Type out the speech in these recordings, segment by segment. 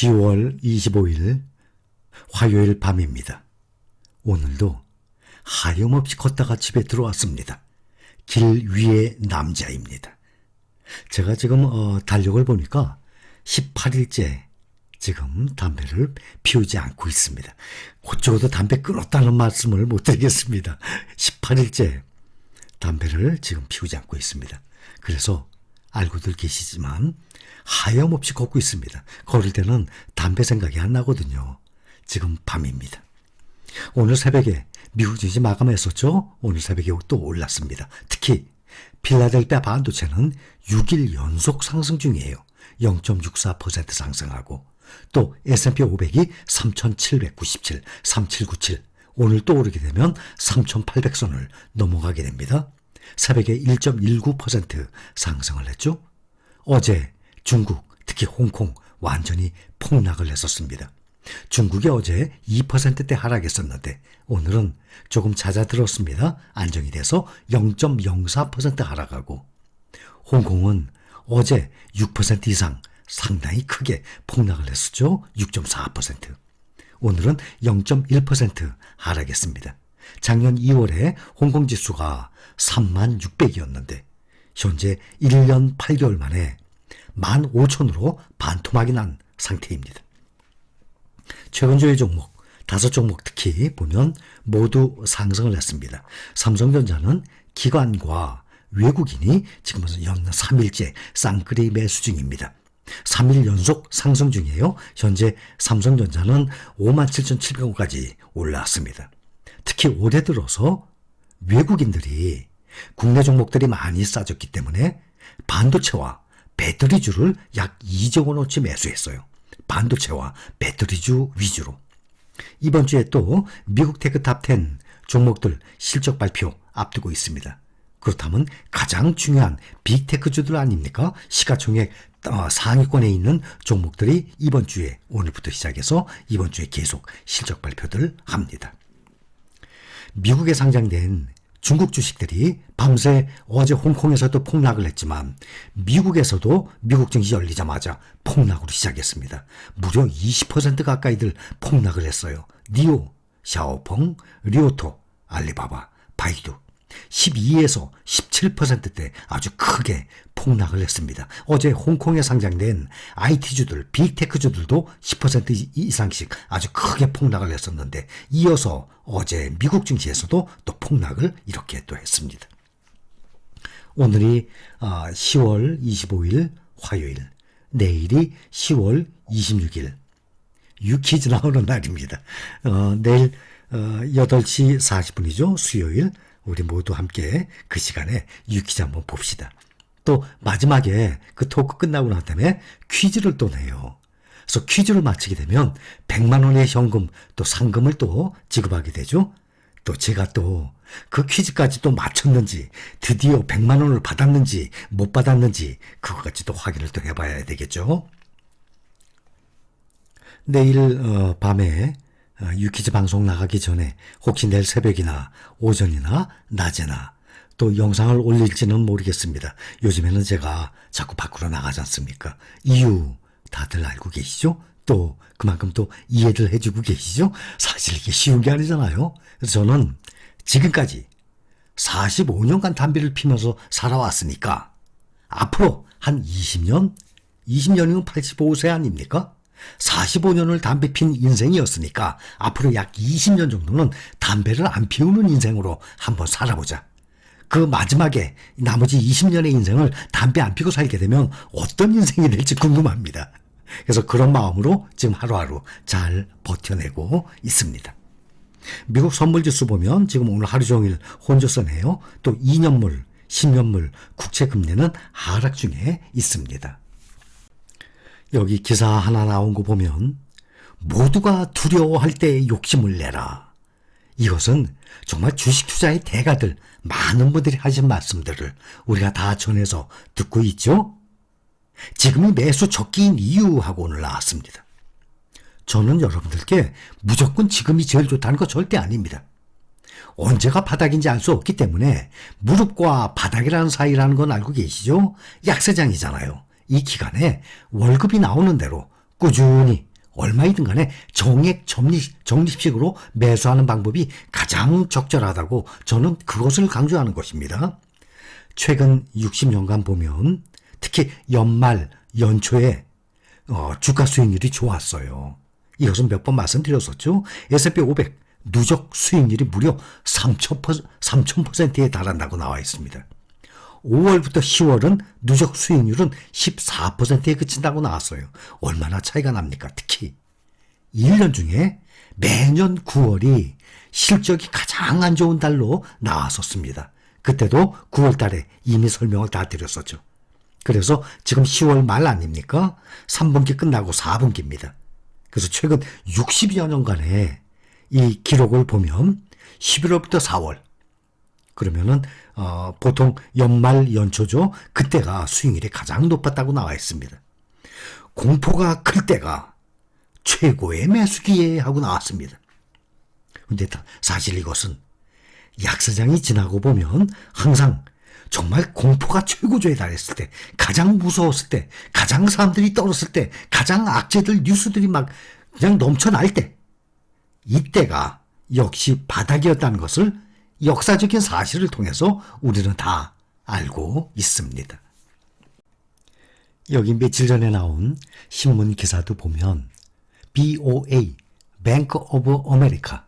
10월 25일 화요일 밤입니다. 오늘도 하염없이 걷다가 집에 들어왔습니다. 길 위의 남자입니다. 제가 지금 달력을 보니까 18일째 지금 담배를 피우지 않고 있습니다. 그쪽도 담배 끊었다는 말씀을 못 드리겠습니다. 18일째 담배를 지금 피우지 않고 있습니다. 그래서 알고들 계시지만 하염없이 걷고 있습니다. 걸을 때는 담배 생각이 안 나거든요. 지금 밤입니다. 오늘 새벽에 미국 증시 마감했었죠? 오늘 새벽에 또 올랐습니다. 특히 필라델피아 반도체는 6일 연속 상승 중이에요. 0.64% 상승하고 또 S&P 500이 3,797, 3797 오늘 또 오르게 되면 3,800선을 넘어가게 됩니다. 새벽에 1.19% 상승을 했죠. 어제 중국, 특히 홍콩 완전히 폭락을 했었습니다. 중국이 어제 2%대 하락했었는데 오늘은 조금 잦아들었습니다. 안정이 돼서 0.04% 하락하고 홍콩은 어제 6% 이상 상당히 크게 폭락을 했었죠. 6.4%. 오늘은 0.1% 하락했습니다. 작년 2월에 홍콩 지수가 36,600이었는데 현재 1년 8개월 만에 15,000으로 반토막이 난 상태입니다. 최근 주요 종목 5종목 특히 보면 모두 상승을 했습니다. 삼성전자는 기관과 외국인이 지금 연 3일째 쌍끌이 매수 중입니다. 3일 연속 상승 중이에요. 현재 삼성전자는 57,700원까지 올라왔습니다. 특히 올해 들어서 외국인들이 국내 종목들이 많이 싸졌기 때문에 반도체와 배터리주를 약 2조 원어치 매수했어요. 반도체와 배터리주 위주로. 이번 주에 또 미국 테크탑10 종목들 실적 발표 앞두고 있습니다. 그렇다면 가장 중요한 빅테크주들 아닙니까? 시가총액 상위권에 있는 종목들이 이번 주에 오늘부터 시작해서 이번 주에 계속 실적 발표들 합니다. 미국에 상장된 중국 주식들이 밤새 어제 홍콩에서도 폭락을 했지만 미국에서도 미국 증시 열리자마자 폭락으로 시작했습니다. 무려 20% 가까이들 폭락을 했어요. 니오, 샤오펑, 리오토, 알리바바, 바이두 12에서 17%대 아주 크게 폭락을 했습니다. 어제 홍콩에 상장된 IT주들, 빅테크주들도 10% 이상씩 아주 크게 폭락을 했었는데 이어서 어제 미국 증시에서도 또 폭락을 이렇게 또 했습니다. 오늘이 10월 25일 화요일, 내일이 10월 26일 유퀴즈 나오는 날입니다. 내일 8시 40분이죠. 수요일 우리 모두 함께 그 시간에 유퀴즈 한번 봅시다. 또 마지막에 그 토크 끝나고 난 다음에 퀴즈를 또 내요. 그래서 퀴즈를 마치게 되면 100만 원의 현금 또 상금을 또 지급하게 되죠. 또 제가 또 그 퀴즈까지 또 맞췄는지 드디어 100만 원을 받았는지 못 받았는지 그거까지 또 확인을 또 해봐야 되겠죠. 내일 밤에 유퀴즈 방송 나가기 전에 혹시 내일 새벽이나 오전이나 낮에나 또 영상을 올릴지는 모르겠습니다. 요즘에는 제가 자꾸 밖으로 나가지 않습니까? 이유 다들 알고 계시죠? 또 그만큼 또 이해를 해주고 계시죠? 사실 이게 쉬운 게 아니잖아요. 그래서 저는 지금까지 45년간 담배를 피면서 살아왔으니까 앞으로 한 20년? 20년이면 85세 아닙니까? 45년을 담배 핀 인생이었으니까 앞으로 약 20년 정도는 담배를 안 피우는 인생으로 한번 살아보자. 그 마지막에 나머지 20년의 인생을 담배 안 피고 살게 되면 어떤 인생이 될지 궁금합니다. 그래서 그런 마음으로 지금 하루하루 잘 버텨내고 있습니다. 미국 선물지수 보면 지금 오늘 하루 종일 혼조선해요. 또 2년물, 10년물 국채 금리는 하락 중에 있습니다. 여기 기사 하나 나온 거 보면 모두가 두려워할 때 욕심을 내라. 이것은 정말 주식 투자의 대가들 많은 분들이 하신 말씀들을 우리가 다 전해서 듣고 있죠. 지금이 매수 적기인 이유하고 오늘 나왔습니다. 저는 여러분들께 무조건 지금이 제일 좋다는 거 절대 아닙니다. 언제가 바닥인지 알 수 없기 때문에 무릎과 바닥이라는 사이라는 건 알고 계시죠? 약세장이잖아요. 이 기간에 월급이 나오는 대로 꾸준히 얼마이든 간에 정액 적립식으로 매수하는 방법이 가장 적절하다고 저는 그것을 강조하는 것입니다. 최근 60년간 보면 특히 연말, 연초에 주가 수익률이 좋았어요. 이것은 몇 번 말씀드렸었죠. S&P 500 누적 수익률이 무려 3,000%에 달한다고 나와 있습니다. 5월부터 10월은 누적 수익률은 14%에 그친다고 나왔어요. 얼마나 차이가 납니까? 특히 1년 중에 매년 9월이 실적이 가장 안 좋은 달로 나왔었습니다. 그때도 9월 달에 이미 설명을 다 드렸었죠. 그래서 지금 10월 말 아닙니까? 3분기 끝나고 4분기입니다. 그래서 최근 60여 년간의 이 기록을 보면 11월부터 4월 그러면은 보통 연말 연초죠. 그때가 수익률이 가장 높았다고 나와 있습니다. 공포가 클 때가 최고의 매수기에 하고 나왔습니다. 근데 사실 이것은 약사장이 지나고 보면 항상 정말 공포가 최고조에 달했을 때, 가장 무서웠을 때, 가장 사람들이 떨었을 때, 가장 악재들 뉴스들이 막 그냥 넘쳐날 때, 이때가 역시 바닥이었다는 것을 역사적인 사실을 통해서 우리는 다 알고 있습니다. 여기 며칠 전에 나온 신문 기사도 보면 BOA, Bank of America,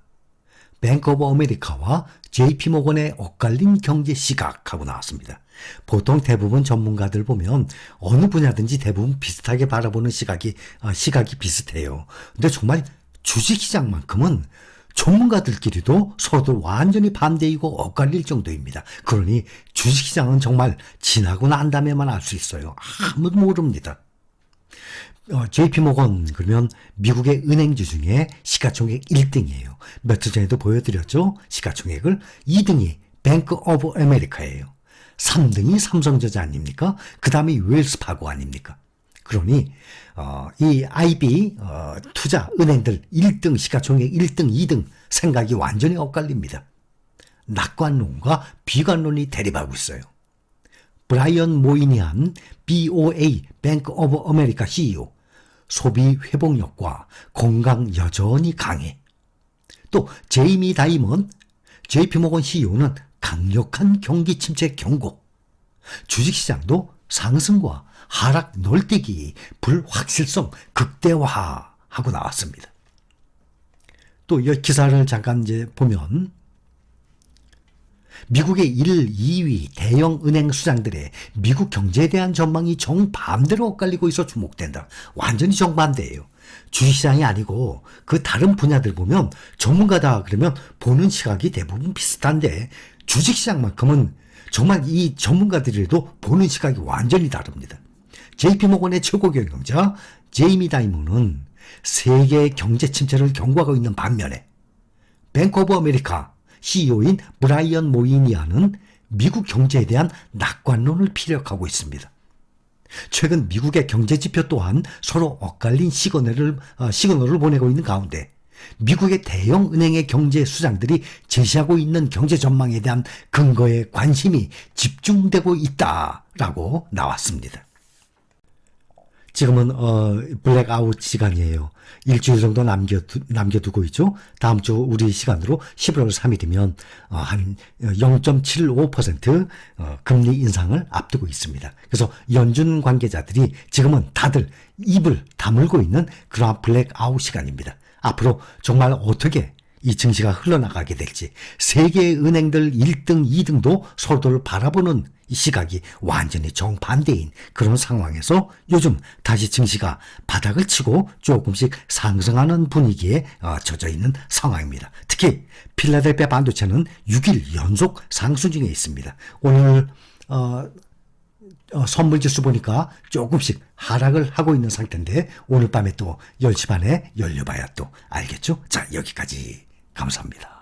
뱅크 오브 아메리카와 JP모건의 엇갈린 경제 시각하고 나왔습니다. 보통 대부분 전문가들 보면 어느 분야든지 대부분 비슷하게 바라보는 시각이 비슷해요. 근데 정말 주식시장만큼은 전문가들끼리도 서로 완전히 반대이고 엇갈릴 정도입니다. 그러니 주식시장은 정말 지나고 난 다음에만 알 수 있어요. 아무도 모릅니다. JP모건 그러면 미국의 은행주 중에 시가총액 1등이에요. 며칠 전에도 보여드렸죠. 시가총액을 2등이 뱅크 오브 아메리카예요. 3등이 삼성전자 아닙니까? 그 다음이 웰스파고 아닙니까? 그러니 이 IB 투자 은행들 1등 시가총액 1등 2등 생각이 완전히 엇갈립니다. 낙관론과 비관론이 대립하고 있어요. 브라이언 모이니안 BOA 뱅크 오브 아메리카 CEO 소비 회복력과 건강 여전히 강해. 또 제이미 다이먼 JP모건 CEO는 강력한 경기 침체 경고. 주식시장도 상승과 하락 널뛰기 불확실성 극대화하고 나왔습니다. 또 이 기사를 잠깐 이제 보면 미국의 1, 2위 대형 은행 수장들의 미국 경제에 대한 전망이 정반대로 엇갈리고 있어 주목된다. 완전히 정반대예요. 주식시장이 아니고 그 다른 분야들 보면 전문가다 그러면 보는 시각이 대부분 비슷한데 주식시장만큼은 정말 이 전문가들이라도 보는 시각이 완전히 다릅니다. JP모건의 최고 경영자 제이미 다이먼은 세계의 경제 침체를 경고하고 있는 반면에 뱅크 오브 아메리카 CEO인 브라이언 모이니아는 미국 경제에 대한 낙관론을 피력하고 있습니다. 최근 미국의 경제지표 또한 서로 엇갈린 시그널을 보내고 있는 가운데 미국의 대형 은행의 경제 수장들이 제시하고 있는 경제 전망에 대한 근거에 관심이 집중되고 있다라고 나왔습니다. 지금은 블랙아웃 시간이에요. 일주일 정도 남겨두고 있죠. 다음 주 우리 시간으로 11월 3일이면 한 0.75% 금리 인상을 앞두고 있습니다. 그래서 연준 관계자들이 지금은 다들 입을 다물고 있는 그러한 블랙아웃 시간입니다. 앞으로 정말 어떻게 이 증시가 흘러나가게 될지 세계의 은행들 1등, 2등도 서로를 바라보는 이 시각이 완전히 정반대인 그런 상황에서 요즘 다시 증시가 바닥을 치고 조금씩 상승하는 분위기에 젖어 있는 상황입니다. 특히 필라델피아 반도체는 6일 연속 상승 중에 있습니다. 오늘 선물지수 보니까 조금씩 하락을 하고 있는 상태인데 오늘 밤에 또 10시 반에 열려봐야 또 알겠죠? 자, 여기까지 감사합니다.